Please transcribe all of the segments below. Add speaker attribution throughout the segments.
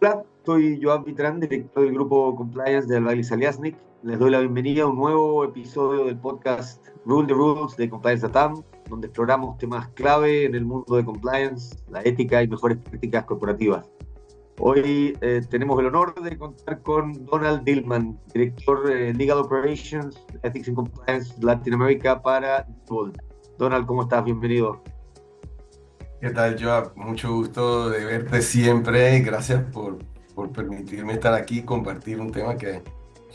Speaker 1: Hola, soy Joan Vitrán, director del grupo Compliance de Albailis Aliasnik. Les doy la bienvenida a un nuevo episodio del podcast Rule the Rules de Compliance Latam, donde exploramos temas clave en el mundo de compliance, la ética y mejores prácticas corporativas. Hoy tenemos el honor de contar con Donald Dillman, director Legal Operations, Ethics and Compliance Latinoamérica para Diebold. Donald, ¿cómo estás? Bienvenido.
Speaker 2: ¿Qué tal, Joab? Mucho gusto de verte siempre. Gracias por permitirme estar aquí y compartir un tema que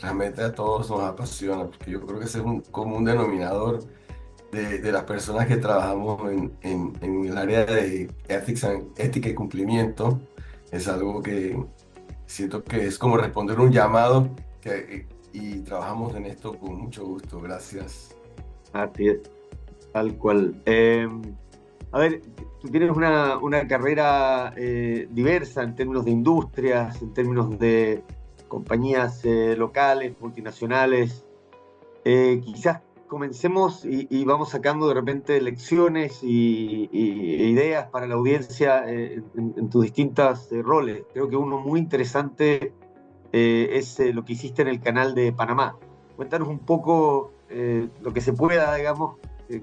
Speaker 2: realmente a todos nos apasiona, porque yo creo que ese es un común denominador de las personas que trabajamos en el área de ética y cumplimiento. Es algo que siento que es como responder un llamado y trabajamos en esto con mucho gusto. Gracias.
Speaker 1: Así es, tal cual. A ver, tú tienes una carrera diversa en términos de industrias, en términos de compañías locales, multinacionales. Quizás comencemos y vamos sacando de repente lecciones e ideas para la audiencia en tus distintos roles. Creo que uno muy interesante es lo que hiciste en el canal de Panamá. Cuéntanos un poco lo que se pueda, digamos,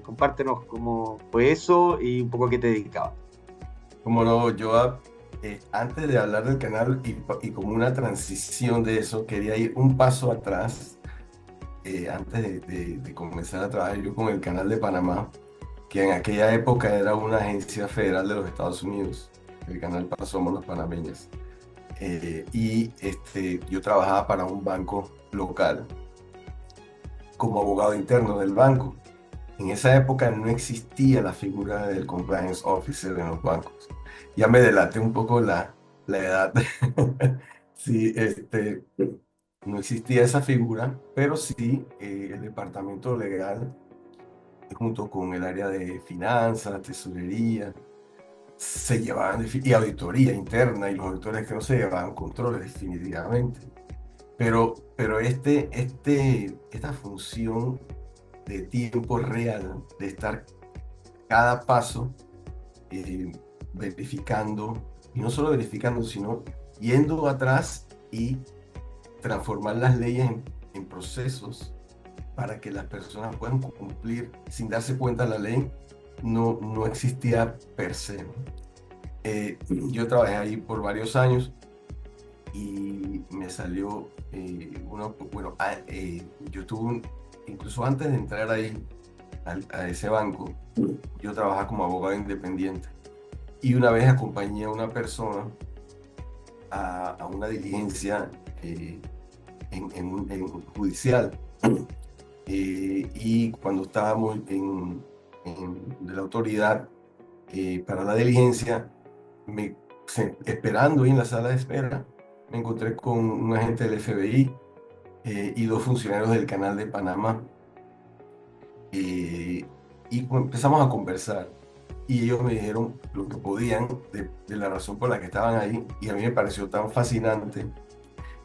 Speaker 1: compártenos cómo fue eso y un poco a qué te dedicabas.
Speaker 2: Como no, Joab, antes de hablar del canal y como una transición de eso, quería ir un paso atrás, antes de comenzar a trabajar yo con el canal de Panamá, que en aquella época era una agencia federal de los Estados Unidos. El canal para Somos los Panameños. Yo trabajaba para un banco local como abogado interno del banco. En esa época no existía la figura del compliance officer en los bancos. Ya me delaté un poco la edad. Sí, no existía esa figura, pero sí el departamento legal, junto con el área de finanzas, tesorería, se llevaban, y auditoría interna, y los auditores que no se llevaban controles definitivamente. Pero esta función de tiempo real, de estar cada paso eh, verificando, y no solo verificando, sino yendo atrás y transformar las leyes en procesos para que las personas puedan cumplir sin darse cuenta la ley, no existía per se, ¿no? Yo trabajé ahí por varios años y me salió bueno, yo incluso antes de entrar ahí a ese banco, yo trabajaba como abogado independiente. Y una vez acompañé a una persona a una diligencia en judicial. Y cuando estábamos de la autoridad para la diligencia, esperando ahí en la sala de espera, me encontré con un agente del FBI y dos funcionarios del Canal de Panamá. eh, Empezamos a conversar. Y ellos me dijeron lo que podían de la razón por la que estaban ahí. Y a mí me pareció tan fascinante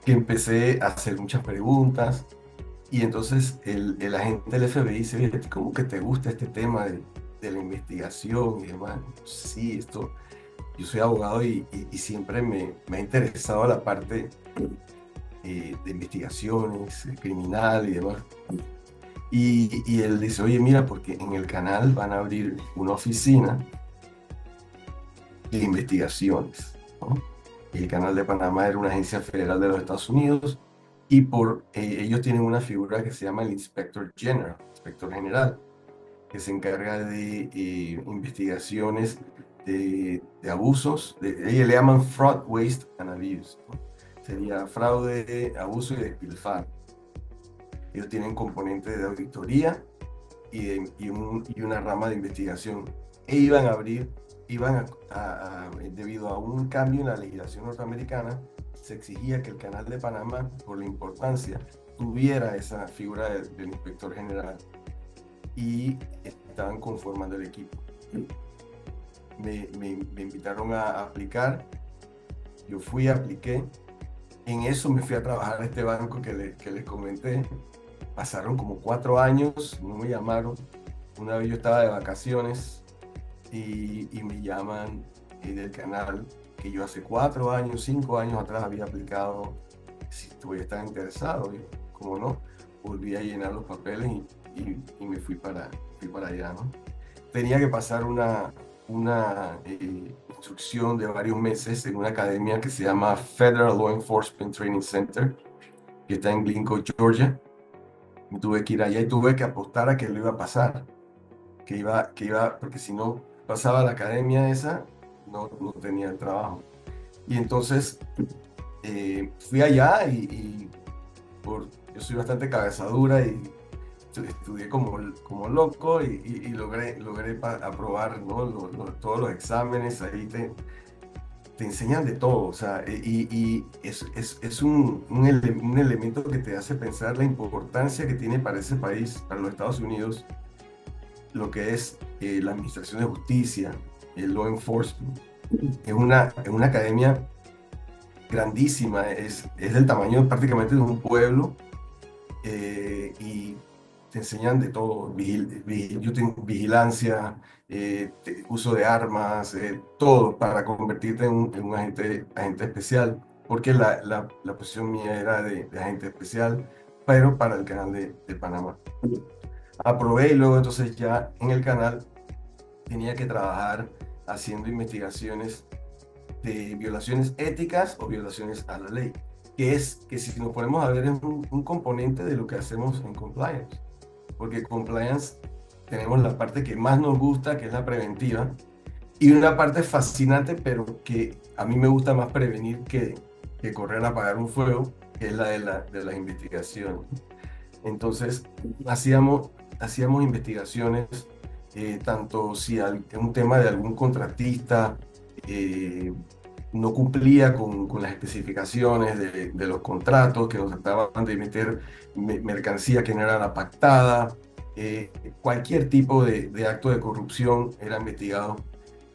Speaker 2: que empecé a hacer muchas preguntas. Y entonces el agente del FBI dice, "Oye, ¿cómo que te gusta este tema de la investigación y demás?". Sí, yo soy abogado y siempre me ha interesado la parte de investigaciones, criminal y demás. Y él dice, oye, mira, porque en el canal van a abrir una oficina de investigaciones, ¿no? El Canal de Panamá era una agencia federal de los Estados Unidos y ellos tienen una figura que se llama el Inspector General, Inspector General, que se encarga de investigaciones de abusos, ellos le llaman fraud, waste and abuse, ¿no? Sería fraude, abuso y despilfarro. Ellos tienen componentes de auditoría y una rama de investigación. E debido a un cambio en la legislación norteamericana, se exigía que el Canal de Panamá, por la importancia, tuviera esa figura del inspector general y estaban conformando el equipo. Me invitaron a aplicar, yo fui, apliqué, en eso me fui a trabajar a este banco que les comenté. Pasaron como 4 años, no me llamaron. Una vez yo estaba de vacaciones y me llaman del canal que yo hace 4 años, 5 años atrás había aplicado, si todavía estaba interesado, y como no, volví a llenar los papeles y me fui para allá, ¿no? Tenía que pasar una instrucción de varios meses en una academia que se llama Federal Law Enforcement Training Center, que está en Glencoe, Georgia. Y tuve que ir allá y tuve que apostar a que lo iba a pasar, porque si no pasaba la academia esa, no tenía el trabajo. Y entonces fui allá yo soy bastante cabezadura y estudié como loco y logré aprobar, ¿no? Todos los exámenes, ahí te enseñan de todo, o sea, y es un elemento que te hace pensar la importancia que tiene para ese país, para los Estados Unidos, lo que es la administración de justicia, el law enforcement. Es una academia grandísima, es del tamaño prácticamente de un pueblo, y te enseñan de todo, yo tengo vigilancia, uso de armas, todo para convertirte en un agente especial, porque la posición mía era de agente especial, pero para el canal de Panamá. Aprobé y luego entonces ya en el canal tenía que trabajar haciendo investigaciones de violaciones éticas o violaciones a la ley, que si nos ponemos a ver es un componente de lo que hacemos en compliance, porque compliance tenemos la parte que más nos gusta, que es la preventiva, y una parte fascinante, pero que a mí me gusta más prevenir que correr a apagar un fuego, que es la de las investigaciones. Entonces, hacíamos investigaciones, tanto si un tema de algún contratista eh, no cumplía con las especificaciones de los contratos, que nos trataban de meter mercancía que no era la pactada, cualquier tipo de acto de corrupción era investigado.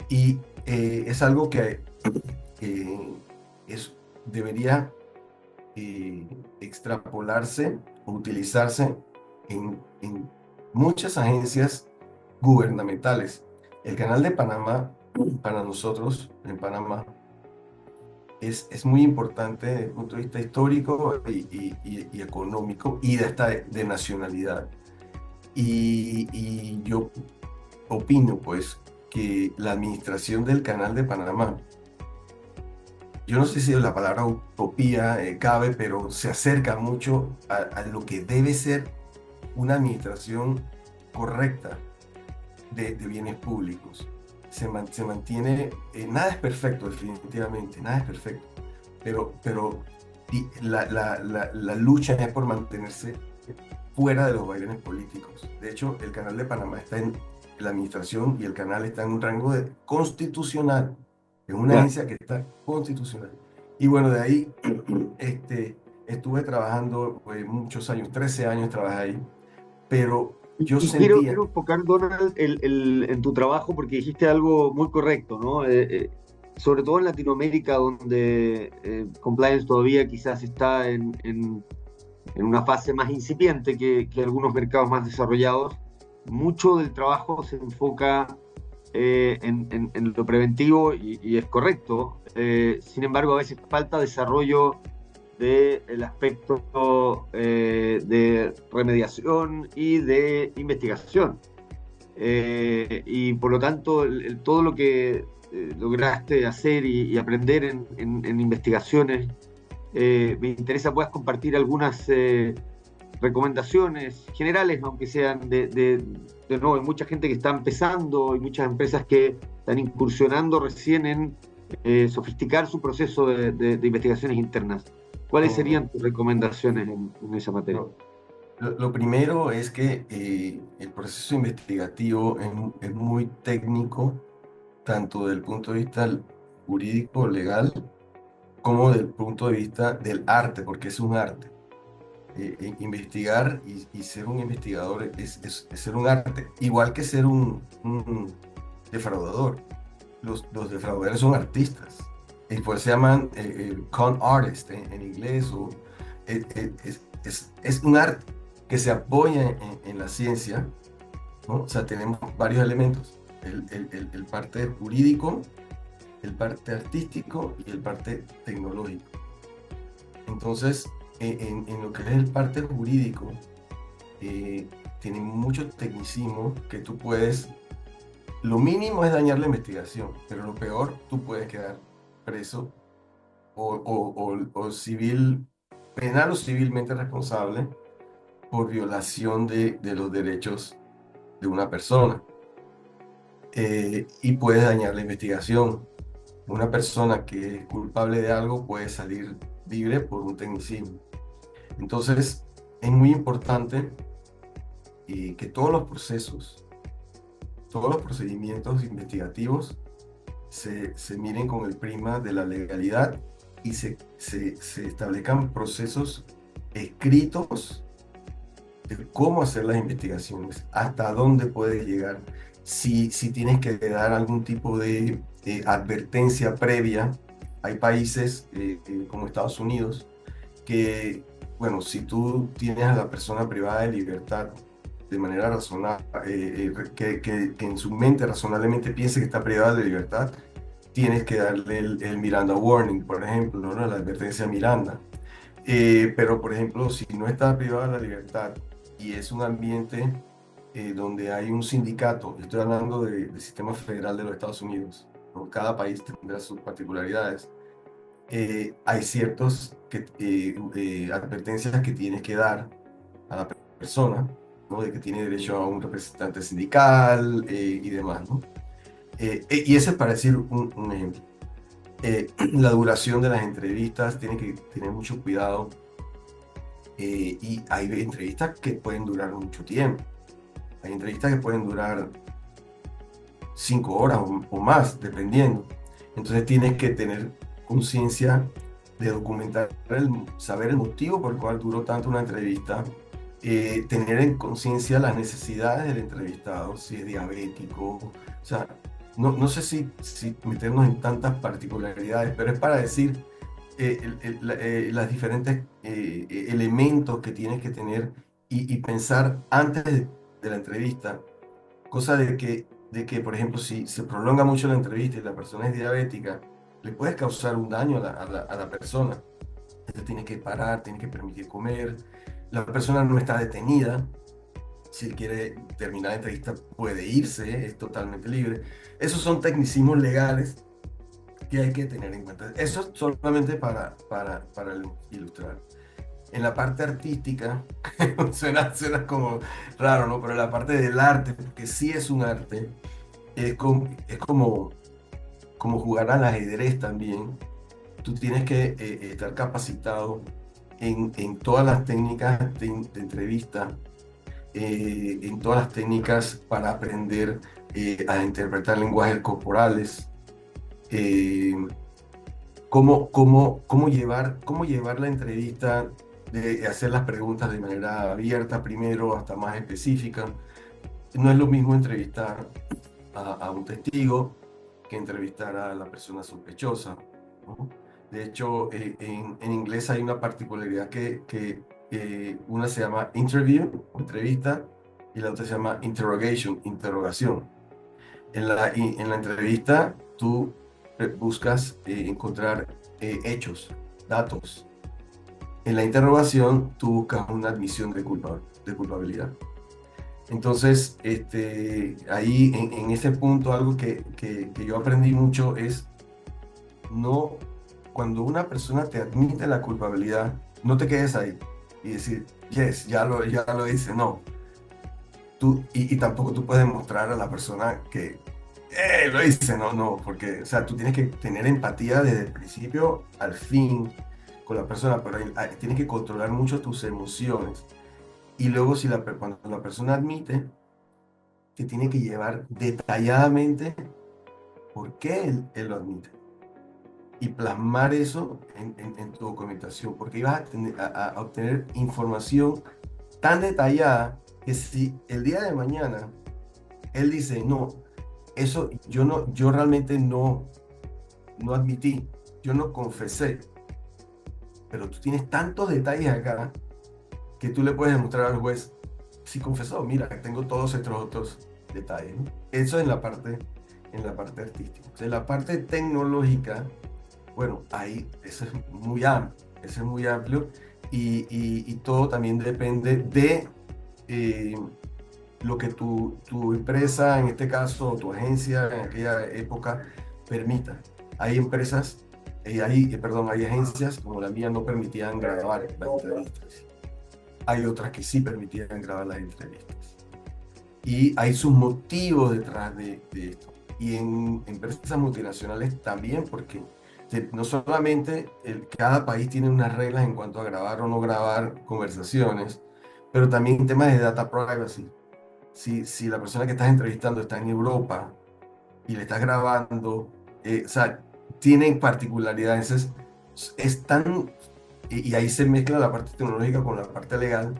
Speaker 2: Y es algo que eh, debería extrapolarse o utilizarse en muchas agencias gubernamentales. El Canal de Panamá, para nosotros en Panamá, es muy importante desde el punto de vista histórico y económico y de nacionalidad. Y yo opino, pues, que la administración del Canal de Panamá, yo no sé si la palabra utopía cabe, pero se acerca mucho a lo que debe ser una administración correcta de bienes públicos. Se mantiene, nada es perfecto, definitivamente, nada es perfecto, pero la lucha es por mantenerse fuera de los vaivenes políticos. De hecho, el Canal de Panamá está en la administración y el canal está en un rango constitucional. Es una
Speaker 1: Ya.
Speaker 2: agencia que está constitucional. Y bueno, de ahí estuve trabajando muchos años, 13 años trabajé ahí, pero yo
Speaker 1: Y quiero,
Speaker 2: sentía,
Speaker 1: quiero enfocar, Donald, en tu trabajo porque dijiste algo muy correcto, ¿no? Sobre todo en Latinoamérica, donde compliance todavía quizás está en una fase más incipiente que algunos mercados más desarrollados, mucho del trabajo se enfoca en lo preventivo y es correcto. Sin embargo, a veces falta desarrollo del aspecto de remediación y de investigación. Y por lo tanto, todo lo que lograste hacer y aprender en investigaciones, me interesa puedas compartir algunas recomendaciones generales, aunque sean de nuevo, hay mucha gente que está empezando y muchas empresas que están incursionando recién en sofisticar su proceso de investigaciones internas. ¿Cuáles serían
Speaker 2: mm,
Speaker 1: tus recomendaciones en esa materia?
Speaker 2: lo, lo primero es que el proceso investigativo es muy técnico, tanto desde el punto de vista jurídico, legal, como desde el punto de vista del arte, porque es un arte. Investigar y ser un investigador es ser un arte, igual que ser un defraudador. Los defraudadores son artistas, y pues se llaman con artist en inglés, es un arte que se apoya en la ciencia, ¿no? O sea, tenemos varios elementos, el parte jurídico, el parte artístico y el parte tecnológico. Entonces, en lo que es el parte jurídico, eh, tiene mucho tecnicismo que tú puedes, lo mínimo es dañar la investigación, pero lo peor, tú puedes quedar preso o civil, penal o civilmente responsable por violación de los derechos de una persona. Y puedes dañar la investigación. Una persona que es culpable de algo puede salir libre por un tecnicismo. Entonces, es muy importante que todos los procedimientos investigativos se miren con el prisma de la legalidad y se establezcan procesos escritos de cómo hacer las investigaciones, hasta dónde puedes llegar, si tienes que dar algún tipo de advertencia previa. Hay países como Estados Unidos que, bueno, si tú tienes a la persona privada de libertad de manera razonable, que en su mente razonablemente piense que está privada de libertad, tienes que darle el Miranda Warning, por ejemplo, ¿no? La advertencia Miranda. Pero, por ejemplo, si no está privada de la libertad y es un ambiente donde hay un sindicato, estoy hablando del sistema federal de los Estados Unidos, ¿no? Cada país tendrá sus particularidades. Hay ciertos advertencias que tienes que dar a la persona, ¿no? De que tiene derecho a un representante sindical y demás, ¿no? Y ese es para decir un ejemplo. La duración de las entrevistas tiene que tener mucho cuidado y hay entrevistas que pueden durar mucho tiempo. Hay entrevistas que pueden durar 5 horas o más, dependiendo. Entonces tienes que tener conciencia de documentar, saber el motivo por el cual duró tanto una entrevista, tener en conciencia las necesidades del entrevistado, si es diabético, o sea, no sé si meternos en tantas particularidades, pero es para decir las diferentes elementos que tienes que tener y pensar antes de la entrevista, cosa de que, por ejemplo, si se prolonga mucho la entrevista y la persona es diabética, le puedes causar un daño a la persona. Entonces tiene que parar, tiene que permitir comer, la persona no está detenida. Si él quiere terminar la entrevista, puede irse, es totalmente libre. Esos son tecnicismos legales que hay que tener en cuenta. Eso es solamente para ilustrar. En la parte artística, suena como raro, ¿no? Pero en la parte del arte, porque sí es un arte, es como jugar al ajedrez también. Tú tienes que estar capacitado en todas las técnicas de entrevista, en todas las técnicas para aprender a interpretar lenguajes corporales, eh, cómo llevar la entrevista, de hacer las preguntas de manera abierta primero hasta más específica. No es lo mismo entrevistar a un testigo que entrevistar a la persona sospechosa, ¿no? De hecho, en inglés hay una particularidad que una se llama interview, entrevista, y la otra se llama interrogation, interrogación. En la entrevista tú buscas encontrar hechos, datos. En la interrogación tú buscas una admisión de culpabilidad. Entonces, ahí en ese punto algo que yo aprendí mucho es no, cuando una persona te admite la culpabilidad, no te quedes ahí y decir, yes, ya lo hice, no. Y tampoco tú puedes mostrar a la persona que lo hice, no, no, porque, o sea, tú tienes que tener empatía desde el principio al fin con la persona, pero tienes que controlar mucho tus emociones. Y luego, cuando la persona admite, te tiene que llevar detalladamente por qué él lo admite y plasmar eso en tu documentación, porque ibas a obtener información tan detallada que si el día de mañana él dice, no, eso yo no, yo realmente no admití, yo no confesé, pero tú tienes tantos detalles acá que tú le puedes demostrar al juez, sí confesó, mira, tengo todos estos otros detalles, ¿no? Eso es la parte en la parte artística. Entonces, la parte tecnológica, bueno, ahí eso es muy amplio, eso es muy amplio y todo también depende de eh, lo que tu empresa, en este caso, o tu agencia en aquella época, permita. Hay empresas, perdón, hay agencias como la mía no permitían grabar las entrevistas. Hay otras que sí permitían grabar las entrevistas. Y hay sus motivos detrás de esto. Y en empresas multinacionales también, porque no solamente cada país tiene unas reglas en cuanto a grabar o no grabar conversaciones, pero también temas de data privacy. Si la persona que estás entrevistando está en Europa y le estás grabando, o sea, tienen particularidades. Es tan, y ahí se mezcla la parte tecnológica con la parte legal,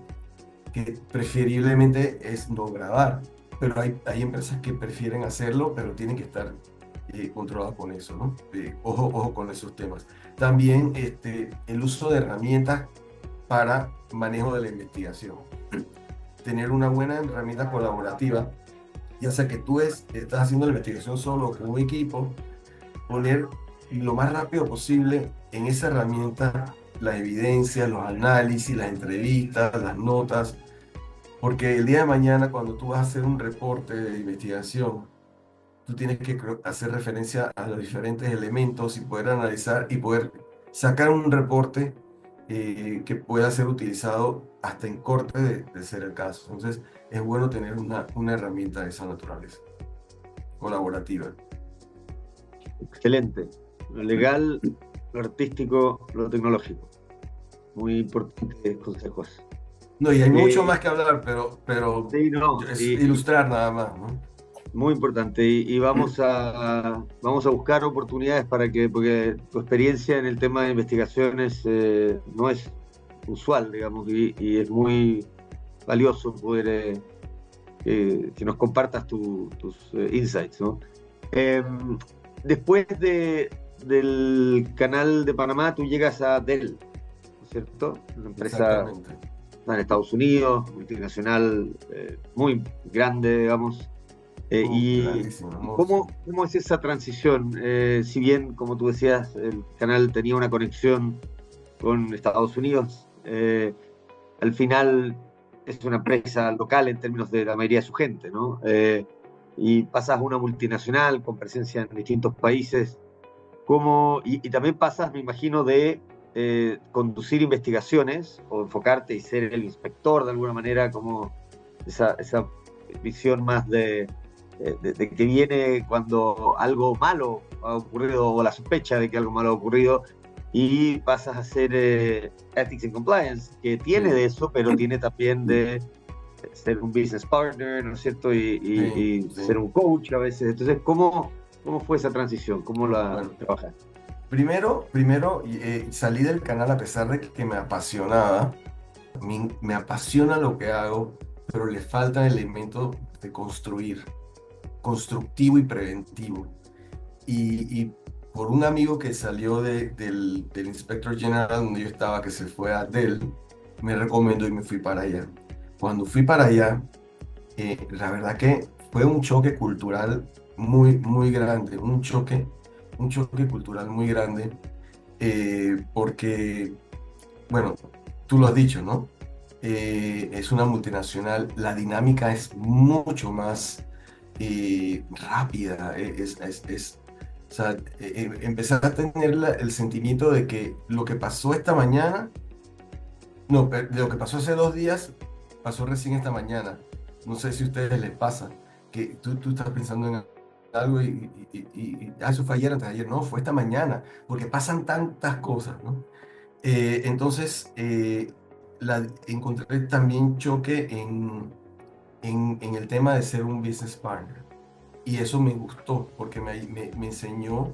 Speaker 2: que preferiblemente es no grabar. Pero hay empresas que prefieren hacerlo, pero tienen que estar controlados con eso, ¿no? Ojo con esos temas. También el uso de herramientas para manejo de la investigación. Tener una buena herramienta colaborativa, ya sea que tú estás haciendo la investigación solo o con un equipo, poner lo más rápido posible en esa herramienta las evidencias, los análisis, las entrevistas, las notas, porque el día de mañana cuando tú vas a hacer un reporte de investigación, tú tienes que hacer referencia a los diferentes elementos y poder analizar y poder sacar un reporte que pueda ser utilizado hasta en corte de ser el caso. Entonces, es bueno tener una herramienta de esa naturaleza, colaborativa.
Speaker 1: Excelente. Lo legal, lo artístico, lo tecnológico. Muy importantes consejos.
Speaker 2: No, y hay mucho
Speaker 1: Eh,
Speaker 2: más que hablar, pero
Speaker 1: sí, no,
Speaker 2: es ilustrar nada más, ¿no?
Speaker 1: muy importante. Y vamos a buscar oportunidades para que, porque tu experiencia en el tema de investigaciones no es usual, digamos, y es muy valioso poder que nos compartas tus insights, ¿no? Eh, Después del canal de Panamá, tú llegas a Dell, ¿no es cierto? Una empresa
Speaker 2: Exactamente.
Speaker 1: en Estados Unidos, multinacional, muy grande, digamos.
Speaker 2: Grandísimo,
Speaker 1: Y
Speaker 2: monstruo.
Speaker 1: cómo es esa transición? Si bien, como tú decías, el canal tenía una conexión con Estados Unidos, al final es una empresa local en términos de la mayoría de su gente, ¿no? Y pasas a una multinacional con presencia en distintos países, y también pasas, me imagino, de conducir investigaciones o enfocarte y ser el inspector de alguna manera, como esa visión más de que viene cuando algo malo ha ocurrido o la sospecha de que algo malo ha ocurrido y pasas a ser Ethics and Compliance, que tiene
Speaker 2: Sí,
Speaker 1: de eso, pero tiene también de ser un business partner, ¿no es cierto?
Speaker 2: sí,
Speaker 1: Y
Speaker 2: sí.
Speaker 1: ser un coach a veces. Entonces, cómo fue esa transición? ¿Cómo la
Speaker 2: Bueno,
Speaker 1: trabajaste?
Speaker 2: primero salí del canal a pesar de que me apasionaba. Me apasiona lo que hago, pero le falta el elemento de construir, constructivo y preventivo. Y por un amigo que salió del Inspector General donde yo estaba, que se fue a Dell, me recomendó y me fui para allá. Cuando fui para allá, la verdad que fue un choque cultural muy grande, un choque cultural muy grande, porque, bueno, tú lo has dicho, ¿no? Es una multinacional, la dinámica es mucho más rápida, o sea, empezar a tener el sentimiento de que lo que pasó esta mañana, no, de lo que pasó hace 2 días, pasó recién esta mañana. No sé si a ustedes les pasa, que tú estás pensando en algo eso fue ayer, antes de ayer, no, fue esta mañana, porque pasan tantas cosas, ¿no? Entonces, encontré también choque en el tema de ser un business partner. Y eso me gustó, porque me enseñó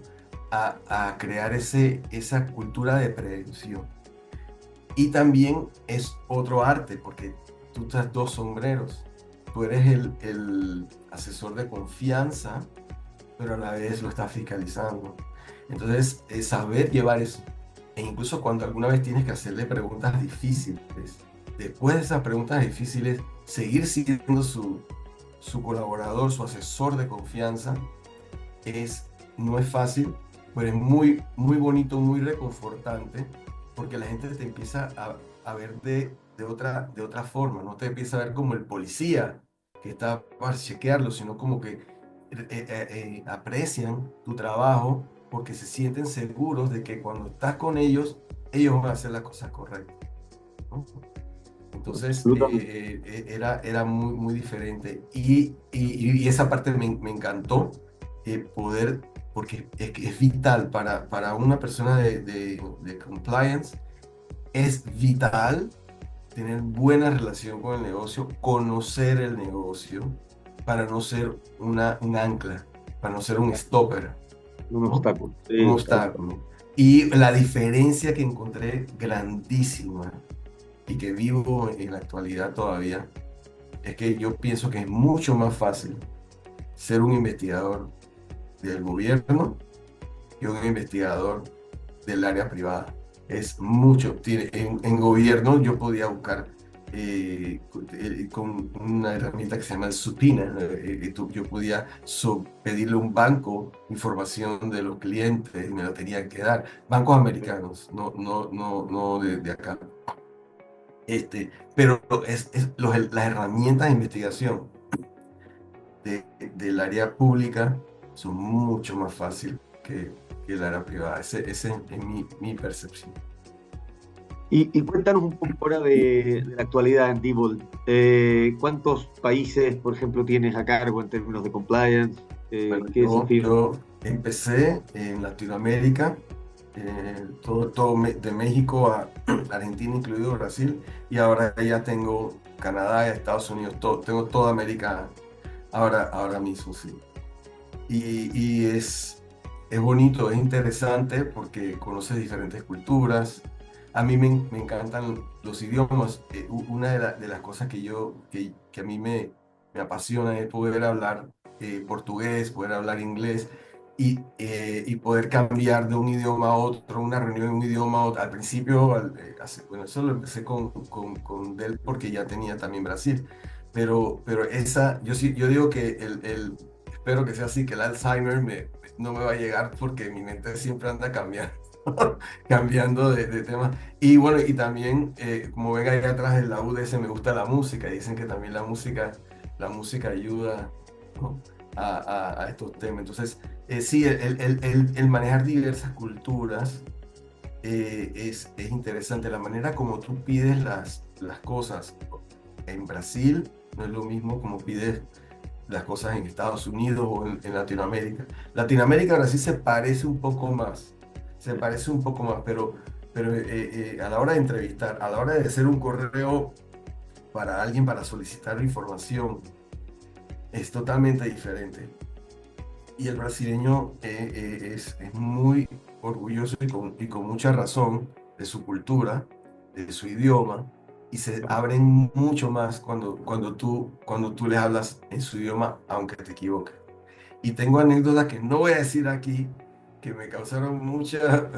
Speaker 2: a crear esa cultura de prevención. Y también es otro arte, porque tú traes dos sombreros. Tú eres el asesor de confianza, pero a la vez lo estás fiscalizando. Entonces, es saber llevar eso. E incluso cuando alguna vez tienes que hacerle preguntas difíciles, después de esas preguntas difíciles, seguir siendo su colaborador, su asesor de confianza, es, no es fácil, pero es muy, muy bonito, muy reconfortante, porque la gente te empieza a ver de otra forma, no te empieza a ver como el policía que está para chequearlo, sino como que aprecian tu trabajo porque se sienten seguros de que cuando estás con ellos van a hacer las cosas correctas, ¿no? Entonces,
Speaker 1: Absolutamente.
Speaker 2: era muy, muy diferente. Y esa parte me encantó, poder, porque que es vital para una persona de compliance, es vital tener buena relación con el negocio, conocer el negocio, para no ser un ancla, para no ser un stopper,
Speaker 1: Un
Speaker 2: ¿no?
Speaker 1: obstáculo.
Speaker 2: Un
Speaker 1: Sí, tal cual.
Speaker 2: obstáculo. Y la diferencia que encontré grandísima y que vivo en la actualidad todavía, es que yo pienso que es mucho más fácil ser un investigador del gobierno que un investigador del área privada. Es mucho. En gobierno yo podía buscar con una herramienta que se llama el subpoena. Yo podía pedirle a un banco información de los clientes y me lo tenían que dar. Bancos americanos, no de acá. Pero las herramientas de investigación del área pública son mucho más fáciles que el área privada. Ese es mi percepción.
Speaker 1: Y cuéntanos un poco ahora de la actualidad en Diebold. ¿Cuántos países, por ejemplo, tienes a cargo en términos de compliance?
Speaker 2: Bueno,
Speaker 1: ¿Qué desafíos?
Speaker 2: yo empecé en Latinoamérica, de México a Argentina, incluido Brasil, y ahora ya tengo Canadá, Estados Unidos, tengo toda América ahora mismo, sí. Y es bonito, es interesante porque conoces diferentes culturas. A mí me encantan los idiomas. Una de las cosas que a mí me apasiona es poder hablar portugués, poder hablar inglés y poder cambiar de un idioma a otro, una reunión de un idioma a otro. Al principio, bueno, eso lo empecé con Dell porque ya tenía también Brasil. Pero yo digo que espero que sea así, que el Alzheimer no me va a llegar porque mi mente siempre anda cambiando, cambiando de tema. Y bueno, y también, como ven ahí atrás en la UDS, me gusta la música. Dicen que también la música ayuda, ¿no? a estos temas. Entonces, sí, el manejar diversas culturas es interesante. La manera como tú pides las cosas en Brasil no es lo mismo como pides las cosas en Estados Unidos o en Latinoamérica. Latinoamérica ahora sí se parece un poco más, pero a la hora de entrevistar, a la hora de hacer un correo para alguien para solicitar información, es totalmente diferente. Y el brasileño es muy orgulloso y con mucha razón de su cultura, de su idioma, y se abren mucho más cuando tú les hablas en su idioma, aunque te equivoques. Y tengo anécdotas que no voy a decir aquí, que me causaron mucha,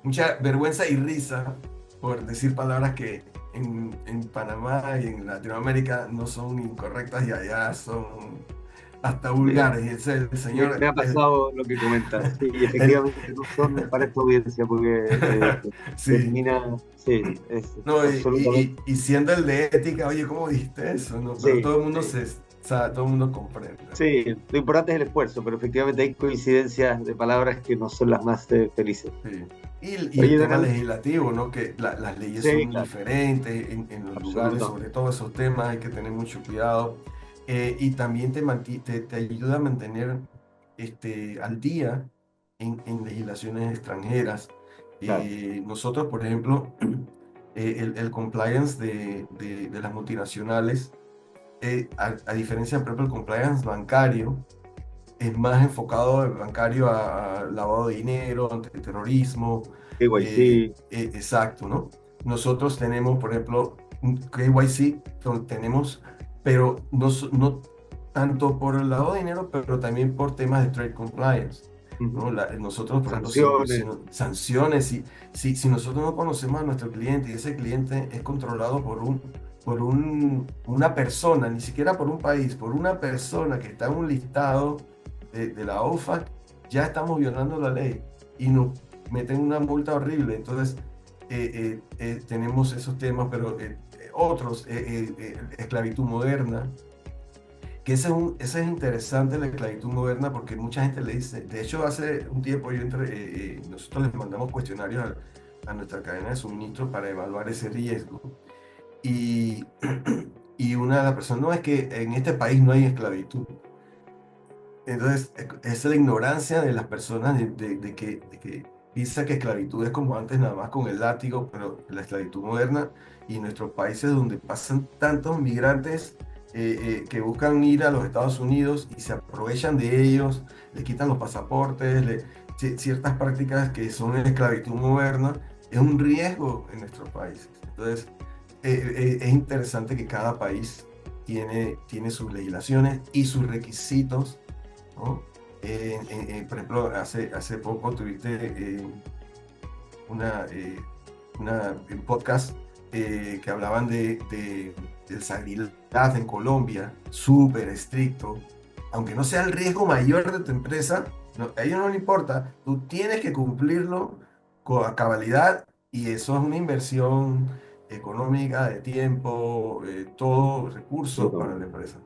Speaker 2: mucha vergüenza y risa por decir palabras que en Panamá y en Latinoamérica no son incorrectas y allá son hasta
Speaker 1: Me,
Speaker 2: vulgares. Y el
Speaker 1: me
Speaker 2: señor,
Speaker 1: ha pasado lo que comentas. Sí,
Speaker 2: el-
Speaker 1: efectivamente no son para esta audiencia porque
Speaker 2: sí,
Speaker 1: termina, sí, es
Speaker 2: no,
Speaker 1: absolutamente,
Speaker 2: y siendo el de ética, oye, ¿cómo dijiste eso? No, pero
Speaker 1: sí,
Speaker 2: todo el mundo
Speaker 1: sí.
Speaker 2: todo el mundo comprende.
Speaker 1: Sí, lo importante es el esfuerzo, pero efectivamente hay coincidencias de palabras que no son las más felices.
Speaker 2: Sí. Y el
Speaker 1: Oye,
Speaker 2: tema
Speaker 1: Donald,
Speaker 2: legislativo, ¿no? Que las leyes
Speaker 1: sí,
Speaker 2: son
Speaker 1: claro,
Speaker 2: diferentes en los lugares, sobre
Speaker 1: absolutamente.
Speaker 2: todo esos temas, hay que tener mucho cuidado. Y también te ayuda a mantener al día en legislaciones extranjeras.
Speaker 1: Claro,
Speaker 2: Nosotros, por ejemplo, el compliance de las multinacionales, a diferencia, por ejemplo, el compliance bancario, es más enfocado el bancario a lavado de dinero, antiterrorismo,
Speaker 1: KYC,
Speaker 2: exacto, ¿no? Nosotros tenemos, por ejemplo, un KYC, tenemos, pero no tanto por el lavado de dinero, pero también por temas de trade compliance,
Speaker 1: ujú,
Speaker 2: ¿no? Nosotros, por ejemplo,
Speaker 1: sanciones,
Speaker 2: sanciones, si nosotros no conocemos a nuestro cliente y ese cliente es controlado una persona, ni siquiera por un país, por una persona que está en un listado de la OFAC, ya estamos violando la ley y nos meten una multa horrible. Entonces, tenemos esos temas, pero otros, esclavitud moderna, que ese es interesante, la esclavitud moderna, porque mucha gente le dice, de hecho hace un tiempo nosotros les mandamos cuestionarios a nuestra cadena de suministro para evaluar ese riesgo. Y, y una de las personas, no, es que en este país no hay esclavitud. Entonces, es la ignorancia de las personas de que piensa que esclavitud es como antes, nada más con el látigo, pero la esclavitud moderna y nuestros países donde pasan tantos migrantes que buscan ir a los Estados Unidos y se aprovechan de ellos, le quitan los pasaportes, ciertas prácticas que son esclavitud moderna, es un riesgo en nuestros países. Entonces, es interesante que cada país tiene sus legislaciones y sus requisitos, ¿no? Por ejemplo, hace poco tuviste una, eh, un podcast que hablaban del Sagrilaz en Colombia, súper estricto. Aunque no sea el riesgo mayor de tu empresa, a ellos no les importa, tú tienes que cumplirlo con cabalidad y eso es una inversión económica, de tiempo, todo recurso para la empresa.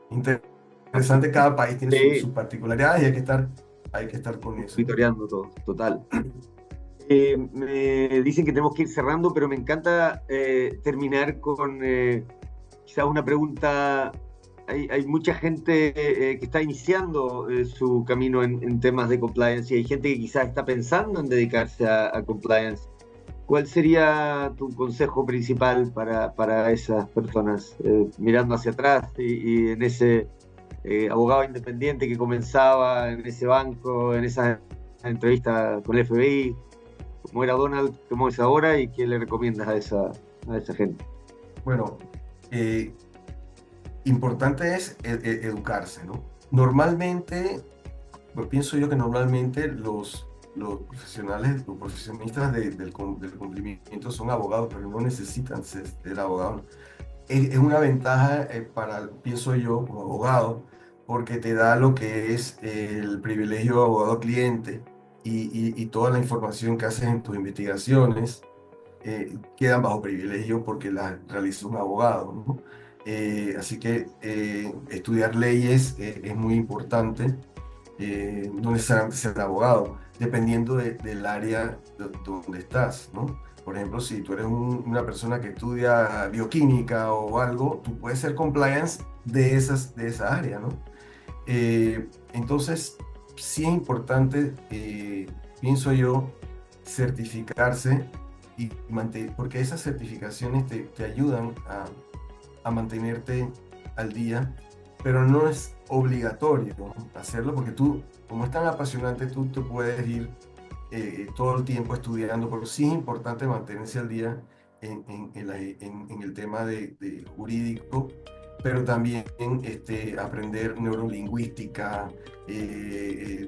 Speaker 1: Así,
Speaker 2: Interesante, cada país tiene sus
Speaker 1: sí,
Speaker 2: particularidades y hay que estar con eso.
Speaker 1: monitoreando todo, total. Me dicen que tenemos que ir cerrando, pero me encanta terminar con quizás una pregunta. Hay mucha gente que está iniciando su camino en temas de compliance y hay gente que quizás está pensando en dedicarse a compliance. ¿Cuál sería tu consejo principal para esas personas, mirando hacia atrás y en ese abogado independiente que comenzaba en ese banco, en esa entrevista con el FBI? ¿Cómo era Donald, cómo es ahora y qué le recomiendas a esa gente?
Speaker 2: Bueno, eh, importante es educarse, ¿no? Normalmente, pues, pienso yo que normalmente los profesionales, los profesionistas del cumplimiento son abogados, pero no necesitan ser abogados. Es una ventaja pienso yo, como abogado, porque te da lo que es el privilegio abogado-cliente y toda la información que haces en tus investigaciones quedan bajo privilegio porque las realiza un abogado, ¿no? Así que estudiar leyes es muy importante, no necesariamente ser abogado, dependiendo del área donde estás, ¿no? Por ejemplo, si tú eres una persona que estudia bioquímica o algo, tú puedes ser compliance de esa área, ¿no? Entonces, sí es importante, pienso yo, certificarse porque esas certificaciones te ayudan a mantenerte al día, pero no es obligatorio, ¿no?, hacerlo porque tú, como es tan apasionante, tú te puedes ir todo el tiempo estudiando, pero sí es importante mantenerse al día en el tema de jurídico, pero también aprender neurolingüística,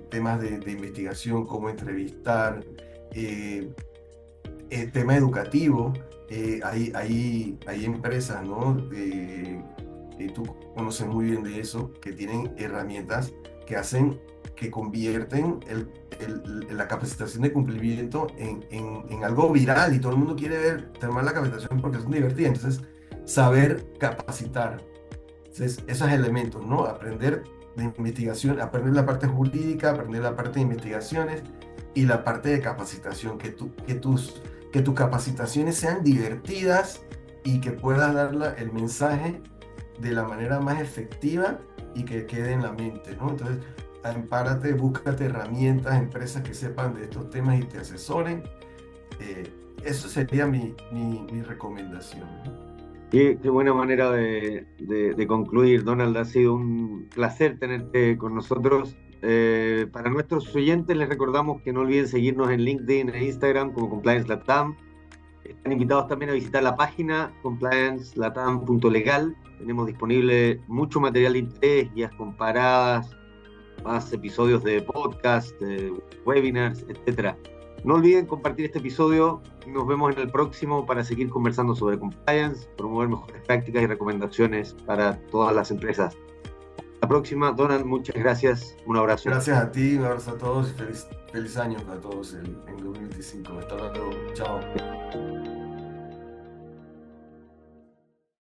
Speaker 2: temas de investigación, cómo entrevistar, eh, tema educativo. Hay empresas, ¿no? Tú conoces muy bien de eso, que tienen herramientas que convierten la capacitación de cumplimiento en algo viral y todo el mundo quiere tomar la capacitación porque es divertida. Entonces, saber capacitar. Entonces, esos elementos, ¿no? Aprender de investigación, aprender la parte jurídica, aprender la parte de investigaciones y la parte de capacitación, que tus capacitaciones sean divertidas y que puedas dar el mensaje de la manera más efectiva y que quede en la mente, ¿no? Entonces, ampárate, búscate herramientas, empresas que sepan de estos temas y te asesoren. Eh, Eso sería mi recomendación, ¿no?
Speaker 1: Qué buena manera de concluir, Donald. Ha sido un placer tenerte con nosotros. Para nuestros oyentes les recordamos que no olviden seguirnos en LinkedIn e Instagram como Compliance Latam. Están invitados también a visitar la página compliancelatam.legal. Tenemos disponible mucho material de interés, guías comparadas, más episodios de podcast, webinars, etcétera. No olviden compartir este episodio. Nos vemos en el próximo para seguir conversando sobre compliance, promover mejores prácticas y recomendaciones para todas las empresas. la próxima. Donald, muchas gracias. Un abrazo.
Speaker 2: Gracias a ti, un abrazo a todos y feliz año a todos en 2025. Hasta luego. Chao.